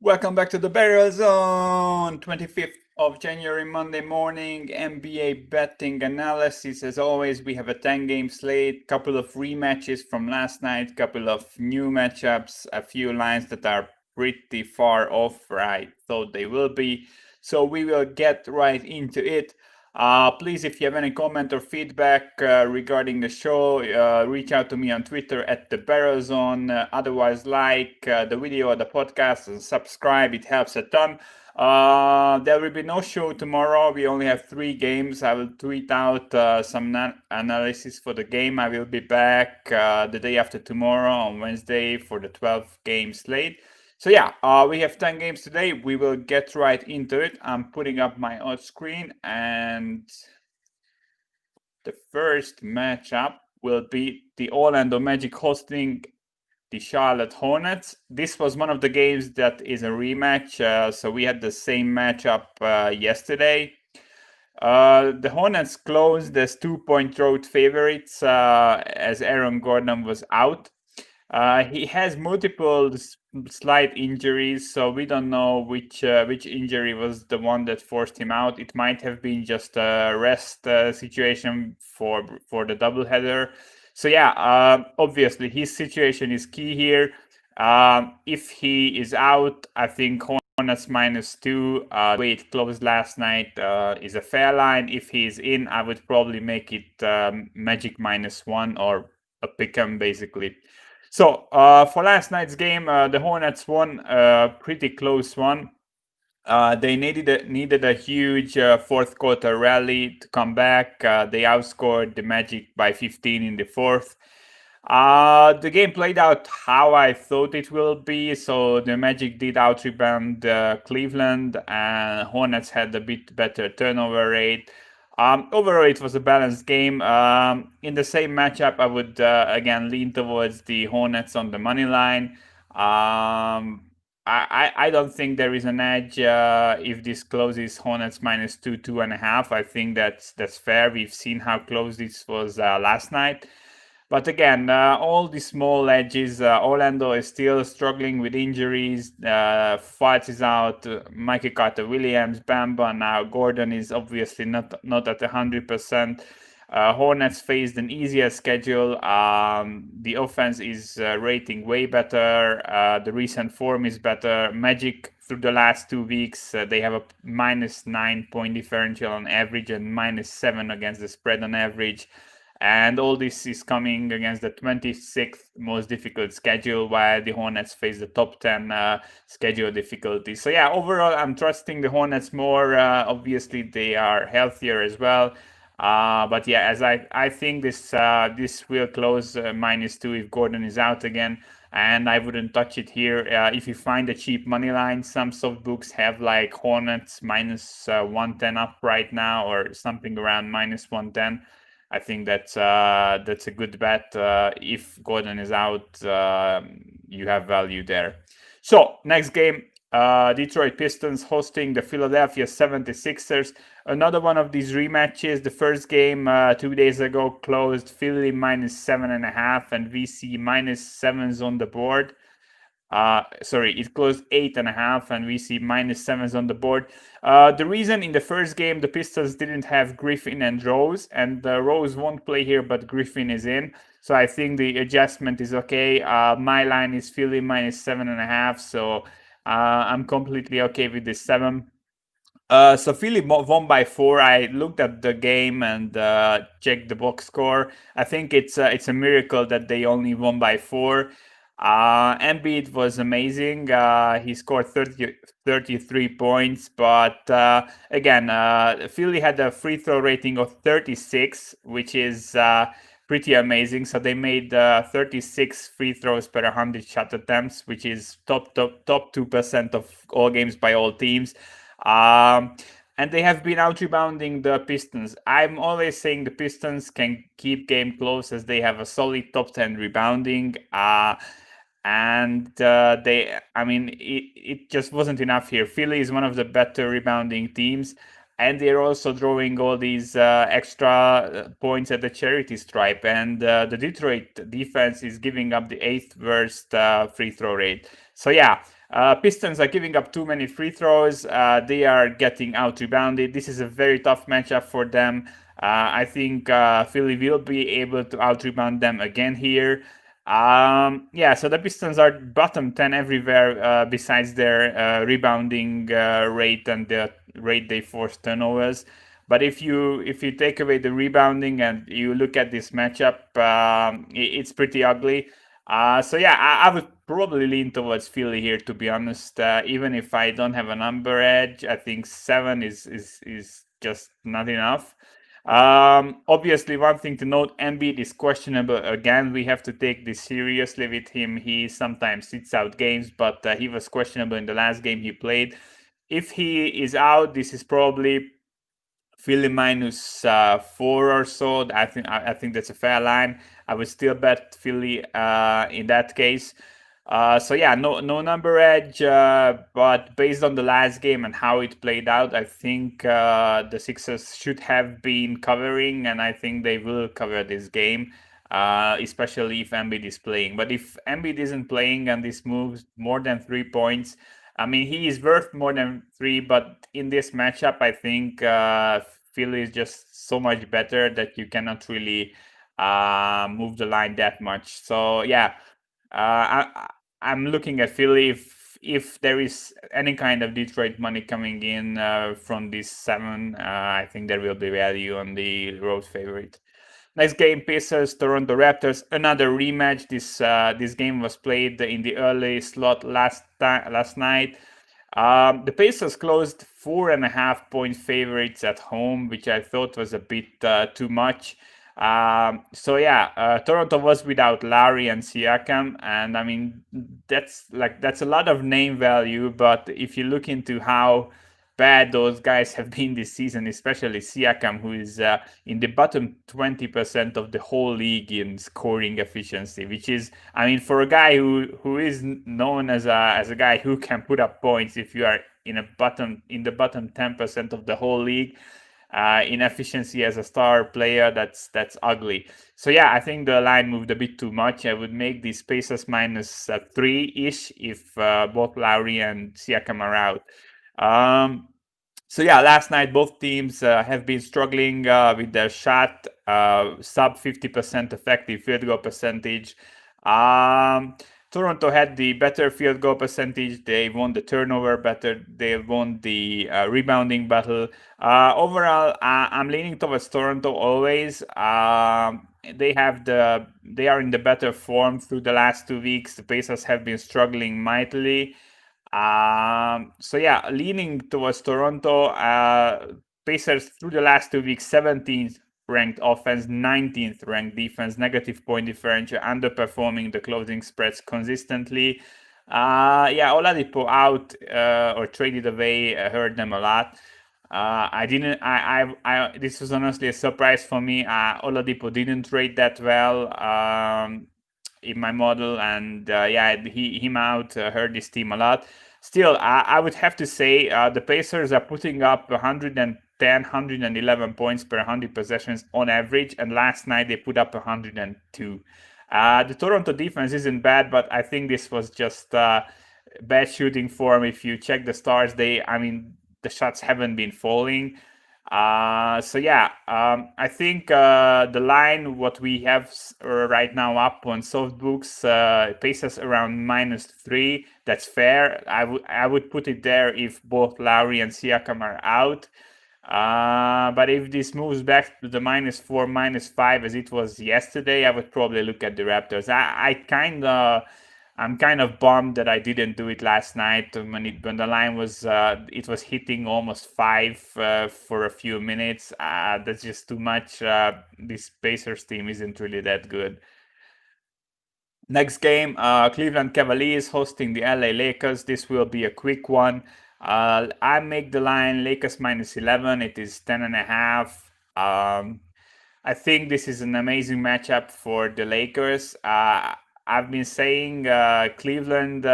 Welcome back to the Bettors on 25th of January, Monday morning, NBA betting analysis. As always, we have a 10-game slate, couple of rematches from last night, couple of new matchups, a few lines that are pretty far off where I thought they will be. So we will get right into it. Please, if you have any comment or feedback regarding the show, reach out to me on Twitter at the Barrelzone. Otherwise, like the video or the podcast and subscribe. It helps a ton. There will be no show tomorrow. We only have 3 games. I will tweet out some analysis for the game. I will be back the day after tomorrow on Wednesday for the 12-game slate. So yeah, we have 10 games today. We will get right into it. I'm putting up my odds screen, and the first matchup will be the Orlando Magic hosting the Charlotte Hornets. This was one of the games that is a rematch. So we had the same matchup yesterday. The Hornets closed as 2-point road favorites as Aaron Gordon was out. He has multiple slight injuries, so we don't know which injury was the one that forced him out. It might have been just a rest situation for the doubleheader. So yeah, obviously his situation is key here. If he is out, I think Hornets -2. The way it closed last night is a fair line. If he is in, I would probably make it Magic -1 or a pick'em basically. So for last night's game, the Hornets won a pretty close one. They needed a huge fourth quarter rally to come back. They outscored the Magic by 15 in the fourth. The game played out how I thought it will be. So the Magic did out-rebound Cleveland, and Hornets had a bit better turnover rate. Overall, it was a balanced game. In the same matchup, I would again lean towards the Hornets on the money line. I don't think there is an edge if this closes Hornets -2, 2.5. I think that's fair. We've seen how close this was last night. But again, all the small edges, Orlando is still struggling with injuries. Fultz is out, Michael Carter-Williams, Bamba now. Gordon is obviously not at 100%. Hornets faced an easier schedule. The offense is rating way better. The recent form is better. Magic through the last 2 weeks, they have a -9 point differential on average and -7 against the spread on average. And all this is coming against the 26th most difficult schedule, while the Hornets face the top 10 schedule difficulty. So yeah, overall, I'm trusting the Hornets more. Obviously, they are healthier as well. But yeah, as I think this will close -2 if Gordon is out again, and I wouldn't touch it here. If you find a cheap money line, some soft books have like Hornets -110 up right now, or something around -110. I think that's a good bet. If Gordon is out, you have value there. So next game, Detroit Pistons hosting the Philadelphia 76ers. Another one of these rematches. The first game 2 days ago closed Philly -7.5, and we see -7s on the board. It closed 8.5, and we see -7s on the board. The reason in the first game the Pistons didn't have Griffin and Rose, and Rose won't play here, but Griffin is in. So I think the adjustment is okay. My line is Philly -7.5, so I'm completely okay with this 7. So Philly won by 4. I looked at the game and checked the box score. I think it's a miracle that they only won by 4. Embiid was amazing. He scored 33 points, but again, Philly had a free throw rating of 36, which is pretty amazing. So they made 36 free throws per 100 shot attempts, which is top 2% of all games by all teams. And they have been out-rebounding the Pistons. I'm always saying the Pistons can keep game close as they have a solid top 10 rebounding. It just wasn't enough here. Philly is one of the better rebounding teams, and they're also drawing all these extra points at the charity stripe. And the Detroit defense is giving up the 8th worst free throw rate. So yeah, Pistons are giving up too many free throws. They are getting out rebounded. This is a very tough matchup for them. I think Philly will be able to out rebound them again here. Yeah, so the Pistons are bottom 10 everywhere besides their rebounding rate and the rate they force turnovers. But if you take away the rebounding and you look at this matchup, it's pretty ugly. So yeah, I would probably lean towards Philly here, to be honest. Even if I don't have a number edge, I think 7 is just not enough. Obviously, one thing to note: Embiid is questionable again. We have to take this seriously with him. He sometimes sits out games, but he was questionable in the last game he played. If he is out, this is probably Philly minus 4 or so. I think that's a fair line. I would still bet Philly in that case. So yeah, no number edge, but based on the last game and how it played out, I think the Sixers should have been covering, and I think they will cover this game, especially if Embiid is playing. But if Embiid isn't playing and this moves more than 3 points, I mean, he is worth more than 3, but in this matchup, I think Philly is just so much better that you cannot really move the line that much. So yeah, I'm looking at Philly. If there is any kind of Detroit money coming in from this 7, I think there will be value on the road favorite. Next game, Pacers, Toronto Raptors. Another rematch. This game was played in the early slot last night. The Pacers closed 4.5 point favorites at home, which I thought was a bit too much. So yeah, Toronto was without Lowry and Siakam, and I mean that's a lot of name value. But if you look into how bad those guys have been this season, especially Siakam, who is in the bottom 20% of the whole league in scoring efficiency, which is, I mean, for a guy who is known as a guy who can put up points, if you are in the bottom 10% of the whole league in efficiency as a star player, that's ugly. So yeah, I think the line moved a bit too much. I would make these Pacers minus 3-ish if both Lowry and Siakam are out. So yeah, last night both teams have been struggling with their shot, sub 50% effective field goal percentage. Toronto had the better field goal percentage. They won the turnover better. They won the rebounding battle. Overall, I'm leaning towards Toronto always. They are in the better form through the last 2 weeks. The Pacers have been struggling mightily. So yeah, leaning towards Toronto. Pacers through the last 2 weeks, 17th ranked offense, 19th ranked defense, negative point differential, underperforming the closing spreads consistently. Yeah, Oladipo out or traded away hurt them a lot. I didn't. This was honestly a surprise for me. Oladipo didn't trade that well in my model, and yeah, him out hurt this team a lot. Still, I would have to say the Pacers are putting up 110, 111 points per 100 possessions on average, and last night they put up 102. The Toronto defense isn't bad, but I think this was just bad shooting form. If you check the stars, the shots haven't been falling. So yeah, I think the line what we have right now up on soft books Pacers around -3. That's fair. I would put it there if both Lowry and Siakam are out. But if this moves back to the -4, -5 as it was yesterday, I would probably look at the Raptors. I'm kind of bummed that I didn't do it last night when the line was it was hitting almost 5 for a few minutes. That's just too much. This Pacers team isn't really that good. Next game, Cleveland Cavaliers hosting the LA Lakers. This will be a quick one. I make the line Lakers -11. It is 10.5. I think this is an amazing matchup for the Lakers. I've been saying Cleveland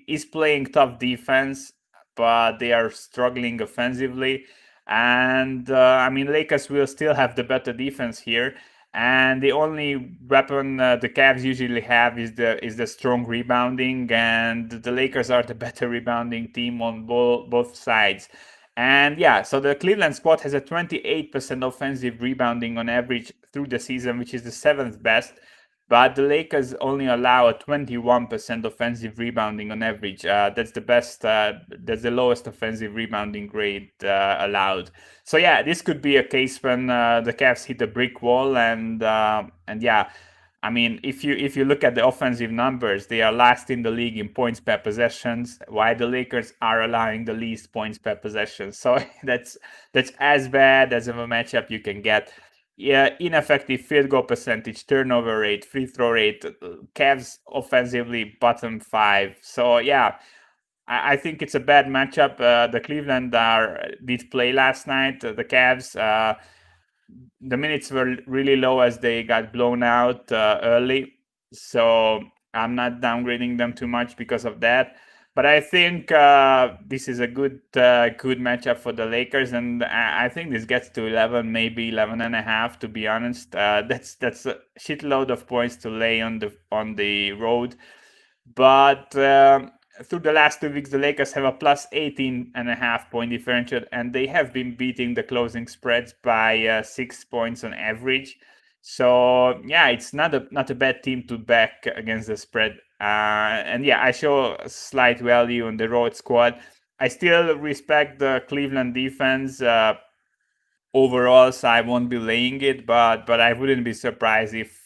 is playing tough defense, but they are struggling offensively. And I mean, Lakers will still have the better defense here. And the only weapon the Cavs usually have is the strong rebounding, and the Lakers are the better rebounding team on both sides. And yeah, so the Cleveland squad has a 28% offensive rebounding on average through the season, which is the seventh best. But the Lakers only allow a 21% offensive rebounding on average. That's the best. That's the lowest offensive rebounding grade allowed. So yeah, this could be a case when the Cavs hit a brick wall, and yeah, I mean, if you look at the offensive numbers, they are last in the league in points per possessions, while the Lakers are allowing the least points per possession. So that's as bad as of a matchup you can get. Yeah, ineffective field goal percentage, turnover rate, free throw rate. Cavs offensively bottom five. So yeah, I think it's a bad matchup. The Cleveland did play last night. The Cavs, the minutes were really low as they got blown out early. So I'm not downgrading them too much because of that. But I think this is a good matchup for the Lakers, and I think this gets to 11, maybe 11 and a half. To be honest, that's a shitload of points to lay on the road. But through the last 2 weeks, the Lakers have a plus 18 and a half point differential, and they have been beating the closing spreads by 6 points on average. So yeah, it's not a bad team to back against the spread. And yeah, I show a slight value on the road squad. I still respect the Cleveland defense overall, so I won't be laying it, but I wouldn't be surprised if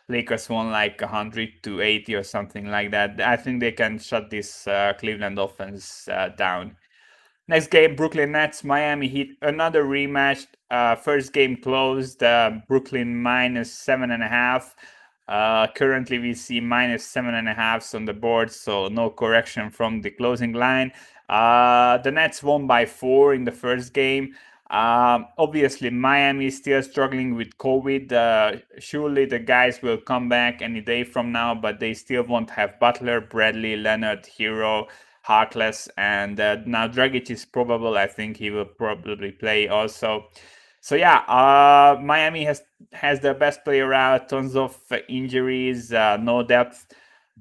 Lakers won like 100-80 or something like that. I think they can shut this Cleveland offense down. Next game, Brooklyn Nets, Miami Heat, another rematch. First game closed, Brooklyn minus 7.5. Currently, we see minus 7.5 on the board, so no correction from the closing line. The Nets won by 4 in the first game. Obviously, Miami is still struggling with COVID. Surely the guys will come back any day from now, but they still won't have Butler, Bradley, Leonard, Hero, Harkless, and now Dragic is probable. I think he will probably play also. So yeah, Miami has their best player out, tons of injuries, no depth,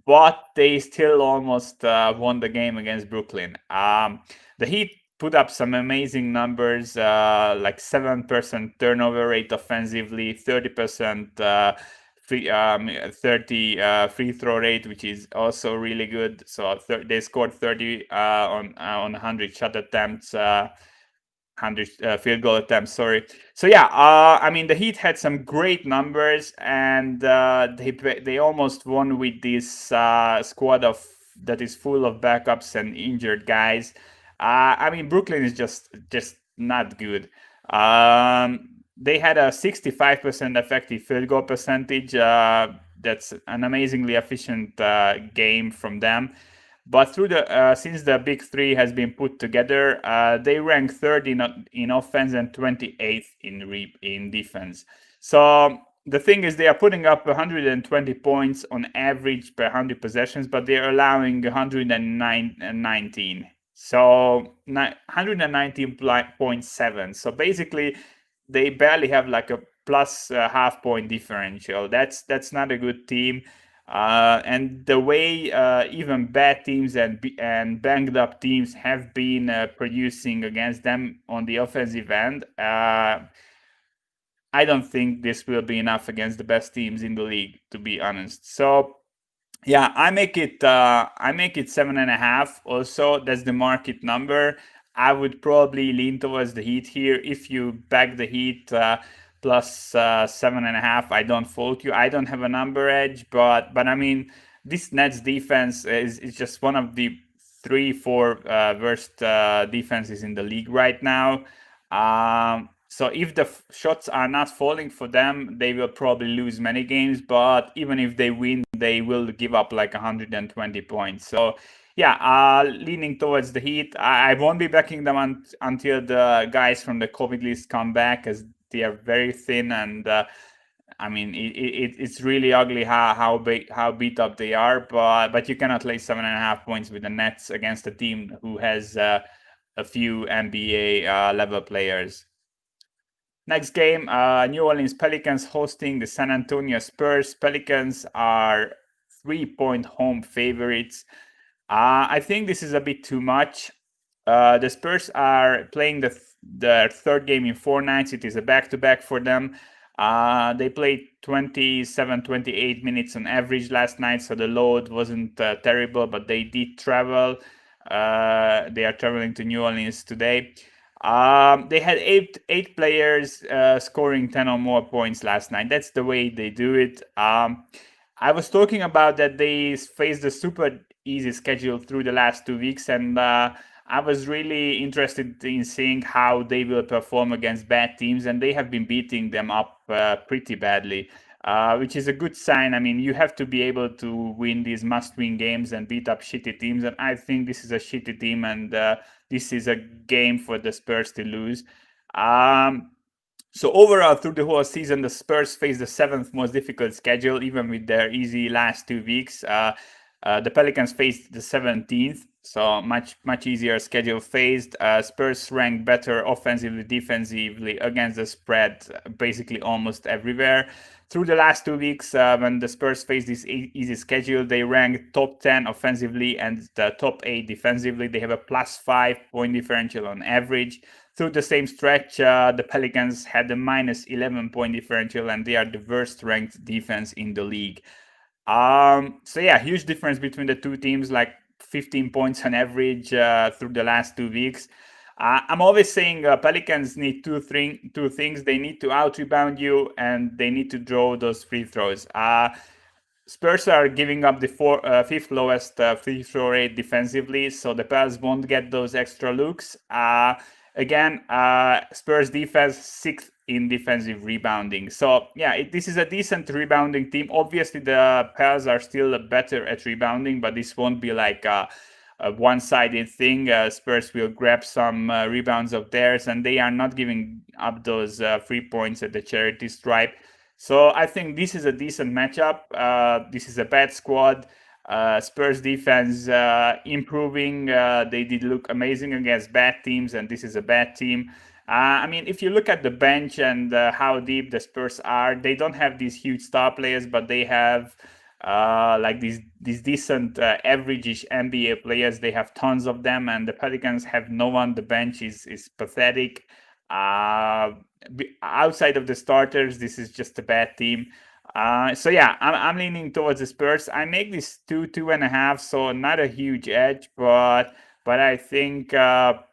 but they still almost won the game against Brooklyn. The Heat put up some amazing numbers, like 7% turnover rate offensively, 30% 30 free throw rate, which is also really good. So they scored 30 on 100 shot attempts. 100 field goal attempts, sorry. So yeah, I mean, the Heat had some great numbers, and they almost won with this squad that is full of backups and injured guys. I mean, Brooklyn is just not good. They had a 65% effective field goal percentage. That's an amazingly efficient game from them. But since the big three has been put together, they rank third in offense and 28th in defense. So the thing is, they are putting up 120 points on average per 100 possessions, but they are allowing 119. So 119.7. So basically, they barely have like a plus half point differential. That's not a good team. And the way even bad teams and banged up teams have been producing against them on the offensive end, I don't think this will be enough against the best teams in the league, to be honest. So yeah, I make it 7.5. Also, that's the market number. I would probably lean towards the Heat here. If you back the Heat plus 7.5, I don't fault you. I don't have a number edge, but I mean, this Nets defense is just one of the 3-4 worst defenses in the league right now. So if the shots are not falling for them, they will probably lose many games. But even if they win, they will give up like 120 points. So yeah, leaning towards the Heat. I won't be backing them until the guys from the COVID list come back, as they are very thin, and I mean it's really ugly how beat up they are. But you cannot lay 7.5 points with the Nets against a team who has a few NBA level players. Next game, New Orleans Pelicans hosting the San Antonio Spurs. Pelicans are 3-point home favorites. I think this is a bit too much. The Spurs are playing their third game in 4 nights. It is a back-to-back for them. They played 27, 28 minutes on average last night, so the load wasn't terrible, but they did travel. They are traveling to New Orleans today. They had eight players scoring 10 or more points last night. That's the way they do it. I was talking about that they faced a super easy schedule through the last 2 weeks, and I was really interested in seeing how they will perform against bad teams, and they have been beating them up pretty badly. Which is a good sign. I mean, you have to be able to win these must-win games and beat up shitty teams, and I think this is a shitty team, and this is a game for the Spurs to lose. So overall, through the whole season, the Spurs face the seventh most difficult schedule, even with their easy last 2 weeks. The Pelicans faced the 17th, so much easier schedule faced. Spurs rank better offensively, defensively against the spread, basically almost everywhere. Through the last 2 weeks, when the Spurs faced this easy schedule, they ranked top 10 offensively and the top 8 defensively. They have a +5 point differential on average. Through the same stretch, the Pelicans had a -11 point differential, and they are the worst ranked defense in the league. So yeah, huge difference between the two teams, like 15 points on average through the last 2 weeks. I'm always saying Pelicans need two things. They need to out-rebound you, and they need to draw those free throws. Spurs are giving up the fifth lowest free throw rate defensively, so the Pels won't get those extra looks. Again, Spurs defense 6th in defensive rebounding. So yeah, this is a decent rebounding team. Obviously, the Pels are still better at rebounding, but this won't be like a one-sided thing. Spurs will grab some rebounds of theirs, and they are not giving up those 3 points at the charity stripe. So I think this is a decent matchup. This is a bad squad. Spurs defense improving. They did look amazing against bad teams, and this is a bad team. I mean, if you look at the bench and how deep the Spurs are, they don't have these huge star players, but they have like these decent average-ish NBA players. They have tons of them, and the Pelicans have no one. The bench is pathetic. Outside of the starters, this is just a bad team. So yeah, I'm leaning towards the Spurs. I make this 2.5, so not a huge edge, but I think San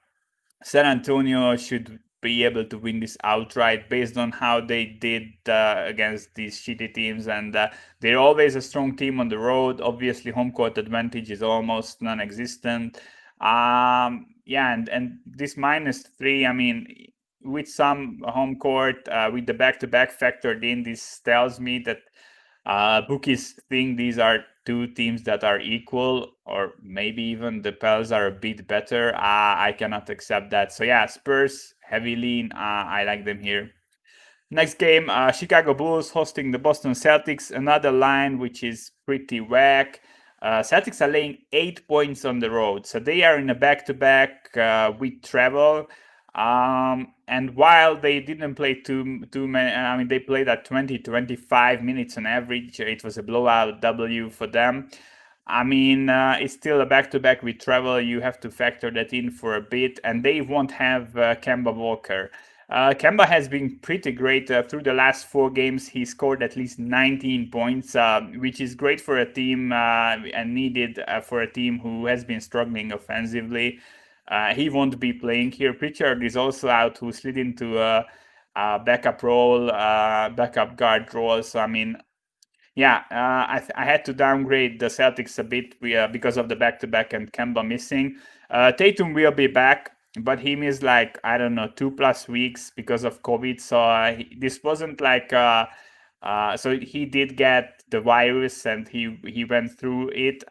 Antonio should be able to win this outright based on how they did against these shitty teams, and they're always a strong team on the road. Obviously, home court advantage is almost non-existent. Yeah, and this -3, I mean, with some home court, with the back-to-back factored in, this tells me that bookies think these are two teams that are equal, or maybe even the Pels are a bit better. I cannot accept that. So yeah, Spurs, heavy lean. I like them here. Next game, Chicago Bulls hosting the Boston Celtics. Another line which is pretty whack. Celtics are laying 8 points on the road, so they are in a back-to-back with travel. And while they didn't play too many, I mean, they played at 20-25 minutes on average. It was a blowout W for them. I mean, it's still a back-to-back with travel. You have to factor that in for a bit, and they won't have Kemba Walker. Kemba has been pretty great through the last 4 games. He scored at least 19 points, which is great for a team and needed for a team who has been struggling offensively. He won't be playing here. Pritchard is also out, who slid into a backup role, backup guard role. So I mean, yeah, I had to downgrade the Celtics a bit because of the back-to-back and Kemba missing. Tatum will be back, but he missed like, I don't know, 2+ weeks because of COVID. So this wasn't like so he did get the virus and he went through it.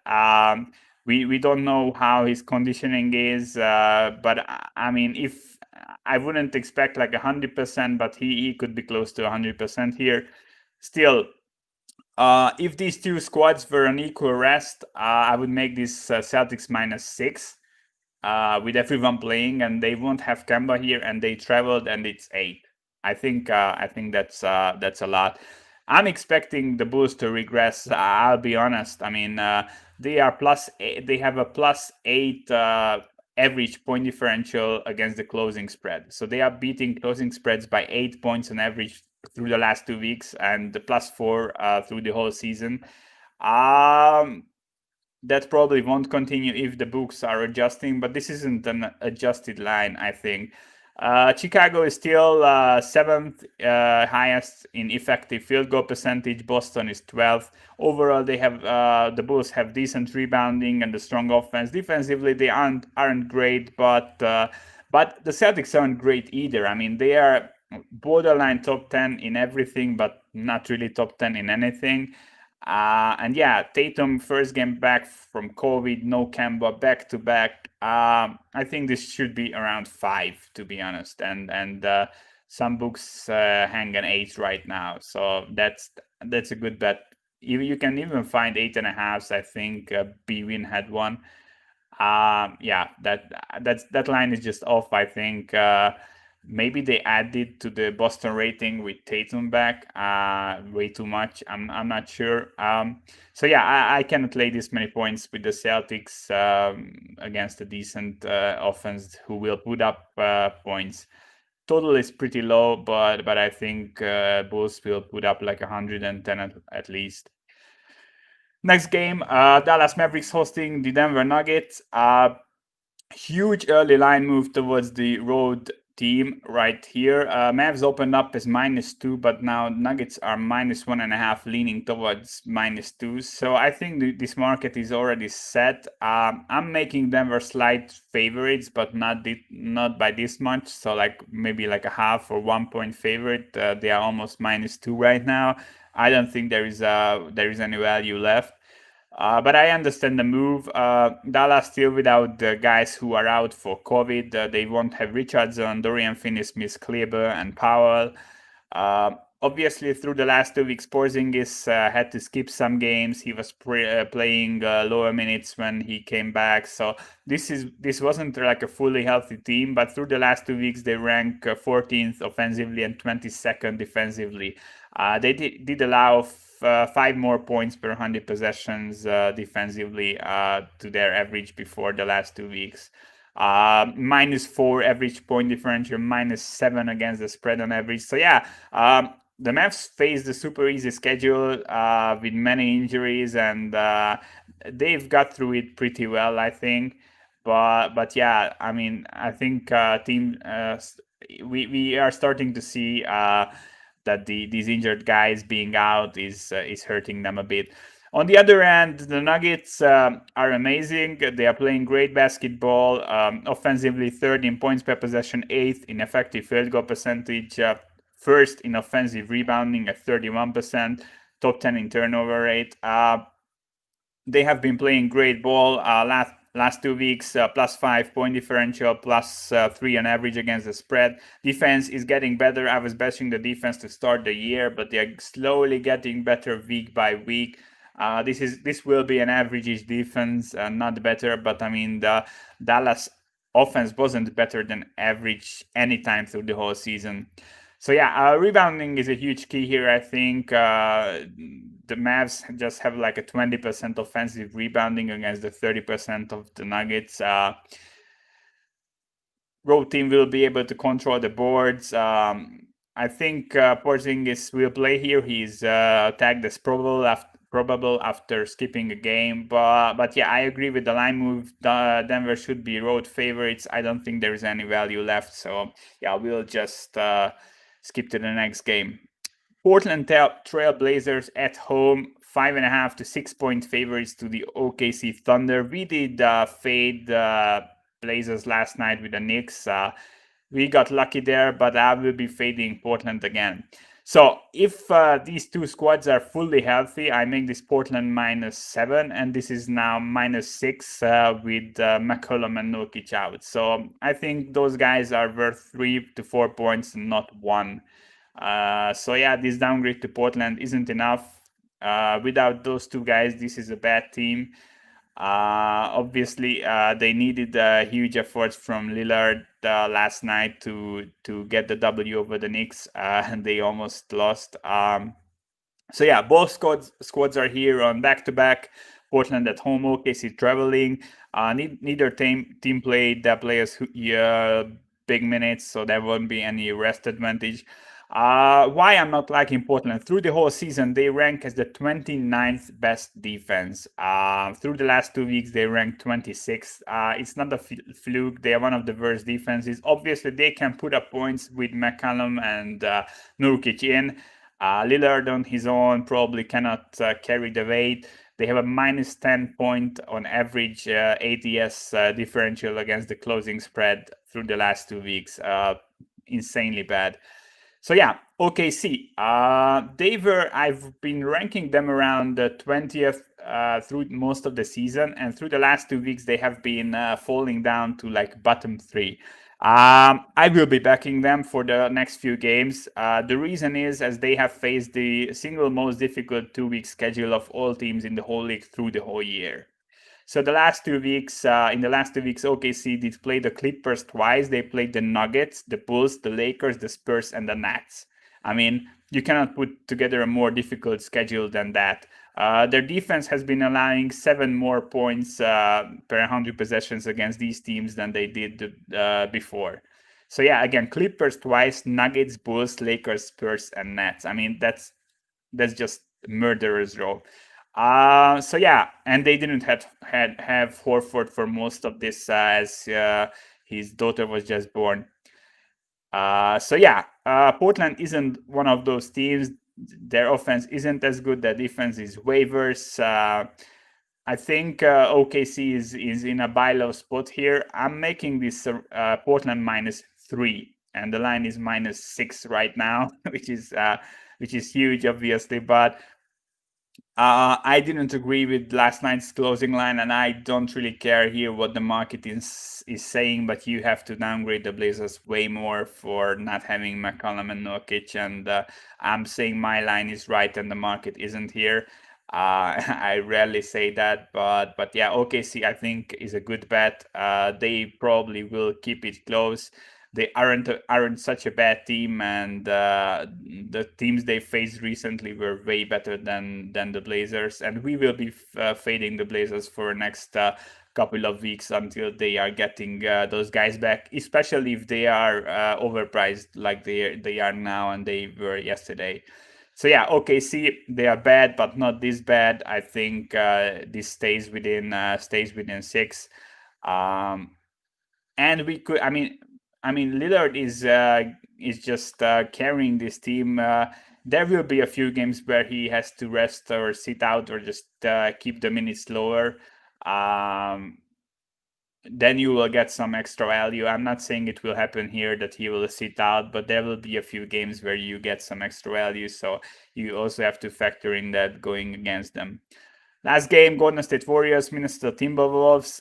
We don't know how his conditioning is, but I mean, if I wouldn't expect like 100%, but he could be close to 100% here. Still, if these two squads were an equal rest, I would make this Celtics -6 with everyone playing, and they won't have Kemba here, and they traveled, and it's 8. I think that's a lot. I'm expecting the Bulls to regress. I'll be honest. I mean, they are they have a +8 average point differential against the closing spread. So they are beating closing spreads by 8 points on average through the last 2 weeks, and the +4 through the whole season. That probably won't continue if the books are adjusting, but this isn't an adjusted line, I think. Chicago is still seventh highest in effective field goal percentage. Boston is 12th. Overall, they have the Bulls have decent rebounding and a strong offense. Defensively, they aren't great, but the Celtics aren't great either. I mean, they are borderline top 10 in everything, but not really top 10 in anything. And yeah, Tatum first game back from COVID, no Kemba, back to back. I think this should be around 5, to be honest. And some books hang an 8 right now, so that's a good bet. You can even find 8.5. I think B-Win had one. Yeah, that line is just off. I think maybe they added to the Boston rating with Tatum back way too much. I'm not sure. So yeah, I cannot lay this many points with the Celtics against a decent offense who will put up points. Total is pretty low, but I think Bulls will put up like 110 at least. Next game, Dallas Mavericks hosting the Denver Nuggets. Huge early line move towards the road team right here. Mavs opened up as -2, but now Nuggets are -1.5, leaning towards -2. So I think this market is already set. I'm making Denver slight favorites, but not by this much. So like maybe like a half or 1 point favorite. They are almost -2 right now. I don't think there is any value left. But I understand the move. Dallas still without the guys who are out for COVID. They won't have Richardson, Dorian Finney-Smith, Kleber, and Powell. Obviously, through the last 2 weeks, Porzingis had to skip some games. He was playing lower minutes when he came back. So this wasn't like a fully healthy team. But through the last 2 weeks, they rank 14th offensively and 22nd defensively. They did allow 5 more points per 100 possessions defensively to their average before the last 2 weeks. -4 average point differential, -7 against the spread on average. So yeah, the Mavs faced a super easy schedule with many injuries, and they've got through it pretty well, I think. But yeah, I mean, I think we are starting to see that these injured guys being out is hurting them a bit. On the other hand, the Nuggets are amazing. They are playing great basketball. Offensively, 3rd in points per possession, 8th in effective field goal percentage, 1st in offensive rebounding at 31%, top 10 in turnover rate. They have been playing great ball. Last 2 weeks, +5 point differential, +3 on average against the spread. Defense is getting better. I was bashing the defense to start the year, but they're slowly getting better week by week. This will be an average defense, not better. But I mean, the Dallas offense wasn't better than average anytime through the whole season. So yeah, rebounding is a huge key here. I think the Mavs just have like a 20% offensive rebounding against the 30% of the Nuggets. Road team will be able to control the boards. I think Porzingis will play here. He's tagged as probable after skipping a game. But yeah, I agree with the line move. Denver should be road favorites. I don't think there is any value left. So yeah, we'll just skip to the next game. Portland Trail Blazers at home, 5.5 to 6 point favorites to the OKC Thunder. We did fade Blazers last night with the Knicks. We got lucky there, but I will be fading Portland again. So if these two squads are fully healthy, I make this Portland -7, and this is now -6 with McCollum and Nurkic out. So I think those guys are worth 3 to 4 points and not 1. So yeah, this downgrade to Portland isn't enough. Without those two guys, this is a bad team. Obviously, they needed huge efforts from Lillard last night to get the W over the Knicks, and they almost lost. So yeah, both squads are here on back-to-back. Portland at home, OKC traveling. Neither team played the players big minutes, so there won't be any rest advantage. Why I'm not liking Portland? Through the whole season, they rank as the 29th best defense. Through the last 2 weeks, they rank 26th. It's not a fluke. They are one of the worst defenses. Obviously, they can put up points with McCallum and Nurkic in. Lillard on his own probably cannot carry the weight. They have a minus 10 point on average ATS differential against the closing spread through the last 2 weeks. Insanely bad. So yeah, OKC. I've been ranking them around the 20th through most of the season, and through the last 2 weeks, they have been falling down to like bottom three. I will be backing them for the next few games. The reason is as they have faced the single most difficult 2 week schedule of all teams in the whole league through the whole year. So in the last 2 weeks, OKC did play the Clippers twice. They played the Nuggets, the Bulls, the Lakers, the Spurs, and the Nets. I mean, you cannot put together a more difficult schedule than that. Their defense has been allowing 7 more points per 100 possessions against these teams than they did before. So yeah, again, Clippers twice, Nuggets, Bulls, Lakers, Spurs, and Nets. I mean, that's just murderer's row. So yeah, and they didn't have Horford for most of this as his daughter was just born. So yeah, Portland isn't one of those teams. Their offense isn't as good. Their defense is waivers. I think OKC is in a buy low spot here. I'm making this Portland -3, and the line is -6 right now, which is huge, obviously, but. I didn't agree with last night's closing line, and I don't really care here what the market is saying, but you have to downgrade the Blazers way more for not having McCollum and Nurkic, and I'm saying my line is right and the market isn't here. I rarely say that, but yeah, OKC I think is a good bet. They probably will keep it close. They aren't such a bad team, and the teams they faced recently were way better than the Blazers. And we will be fading the Blazers for the next couple of weeks until they are getting those guys back, especially if they are overpriced like they are now and they were yesterday. So yeah, OKC, they are bad, but not this bad. I think this stays within 6. And we could, Lillard is just carrying this team. There will be a few games where he has to rest or sit out or just keep the minutes lower. Then you will get some extra value. I'm not saying it will happen here that he will sit out, but there will be a few games where you get some extra value. So you also have to factor in that going against them. Last game, Golden State Warriors, Minnesota Timberwolves.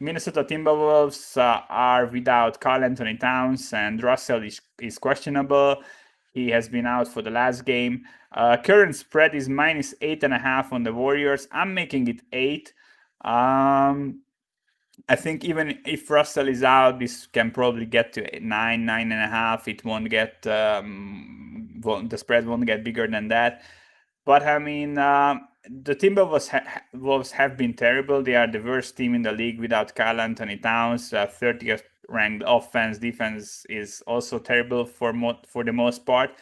Minnesota Timberwolves are without Karl Anthony Towns, and Russell is questionable. He has been out for the last game. Current spread is -8.5 on the Warriors. I'm making it 8. I think even if Russell is out, this can probably get to 9.5. It won't get the spread won't get bigger than that. But I mean, the Timberwolves have been terrible. They are the worst team in the league without Karl Anthony Towns. 30th ranked offense. Defense is also terrible for the most part.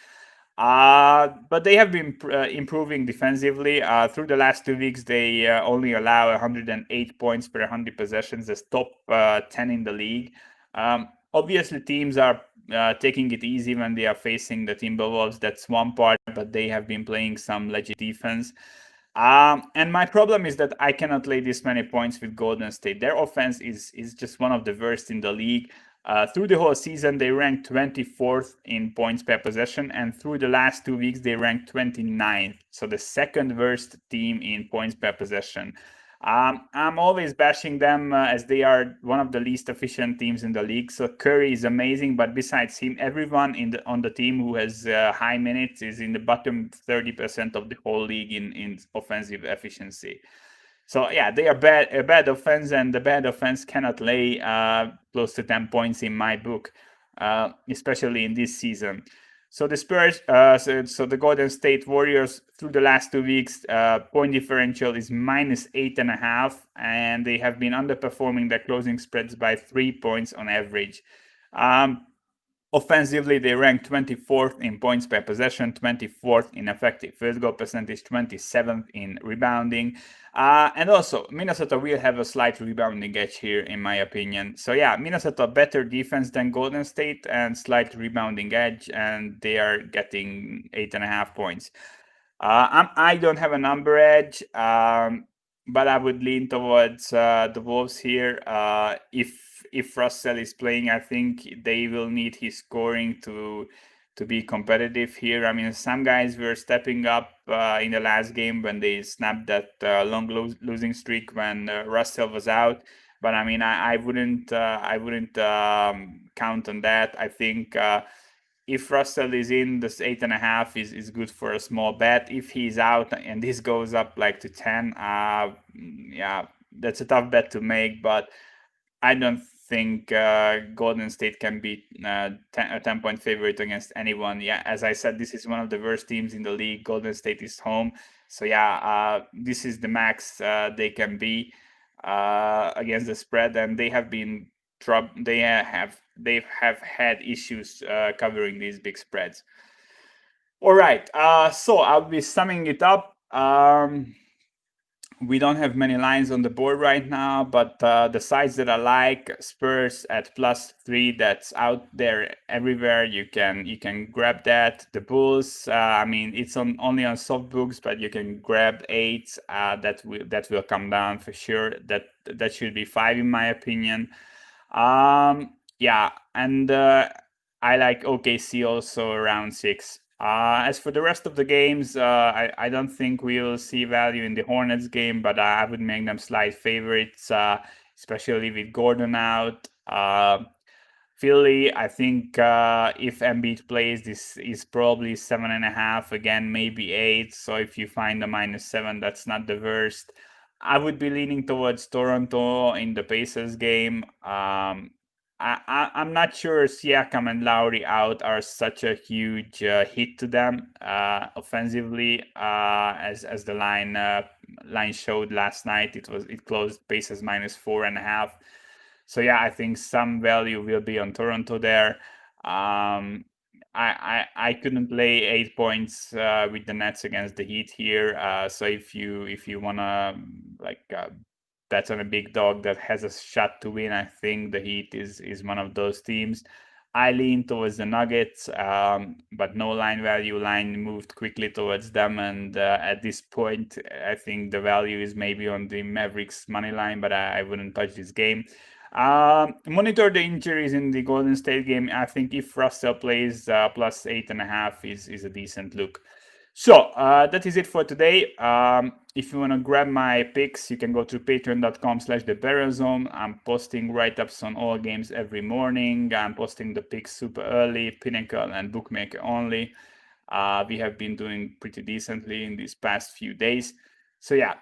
But they have been improving defensively. Through the last 2 weeks, they only allow 108 points per 100 possessions, as top 10 in the league. Obviously, teams are taking it easy when they are facing the Timberwolves. That's one part, but they have been playing some legit defense. And my problem is that I cannot lay this many points with Golden State. Their offense is just one of the worst in the league. Through the whole season, they ranked 24th in points per possession, and through the last 2 weeks, they ranked 29th. So the second worst team in points per possession. I'm always bashing them as they are one of the least efficient teams in the league. So Curry is amazing, but besides him, everyone on the team who has high minutes is in the bottom 30% of the whole league in offensive efficiency. So yeah, they are a bad offense, and the bad offense cannot lay close to 10 points in my book, especially in this season. So the Spurs, so the Golden State Warriors through the last 2 weeks, point differential is -8.5, and they have been underperforming their closing spreads by 3 points on average. Offensively, they rank 24th in points per possession, 24th in effective field goal percentage, 27th in rebounding. And also, Minnesota will have a slight rebounding edge here, in my opinion. So yeah, Minnesota better defense than Golden State and slight rebounding edge, and they are getting 8.5 points. I don't have a number edge, but I would lean towards the Wolves here. If Russell is playing, I think they will need his scoring to be competitive here. I mean, some guys were stepping up in the last game when they snapped that long losing streak when Russell was out. But I mean, I wouldn't count on that. I think if Russell is in, this 8.5 is good for a small bet. If he's out and this goes up like to 10, yeah, that's a tough bet to make. But I don't think Golden State can beat a 10-point favorite against anyone. Yeah, as I said, this is one of the worst teams in the league. Golden State is home, so yeah, this is the max they can be against the spread, and they have been they have had issues covering these big spreads. All right, so I'll be summing it up. We don't have many lines on the board right now, but the sides that I like, Spurs at +3, that's out there everywhere. You can grab that. The Bulls, I mean, it's only on soft books, but you can grab 8. That will come down for sure. That should be 5 in my opinion. Yeah, and I like OKC also around 6. As for the rest of the games, I don't think we'll see value in the Hornets game, but I would make them slight favorites, especially with Gordon out. Philly, I think if Embiid plays, this is probably 7.5 again, maybe 8. So if you find a -7, that's not the worst. I would be leaning towards Toronto in the Pacers game. I'm not sure Siakam and Lowry out are such a huge hit to them offensively as the line showed last night. It closed Pacers -4.5. So yeah, I think some value will be on Toronto there. I couldn't lay 8 points with the Nets against the Heat here. So if you wanna like bet on a big dog that has a shot to win, I think the Heat is one of those teams. I lean towards the Nuggets, but no line value. Line moved quickly towards them, and at this point, I think the value is maybe on the Mavericks money line, but I wouldn't touch this game. Monitor the injuries in the Golden State game. I think if Russell plays, +8.5 is a decent look. So that is it for today. If you want to grab my picks, you can go to patreon.com/thebarrelzone. I'm posting write-ups on all games every morning. I'm posting the picks super early, Pinnacle and Bookmaker only. We have been doing pretty decently in these past few days. So yeah,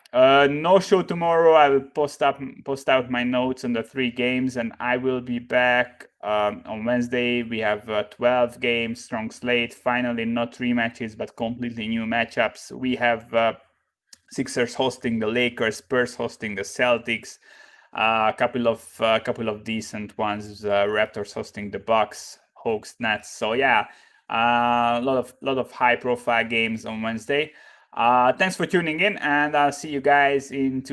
no show tomorrow. I will post out my notes on the 3 games, and I will be back on Wednesday. We have 12 games, strong slate. Finally, not 3 matches, but completely new matchups. We have Sixers hosting the Lakers, Spurs hosting the Celtics, a couple of decent ones. Raptors hosting the Bucks, Hawks, Nets. So yeah, a lot of high profile games on Wednesday. Thanks for tuning in, and I'll see you guys in 2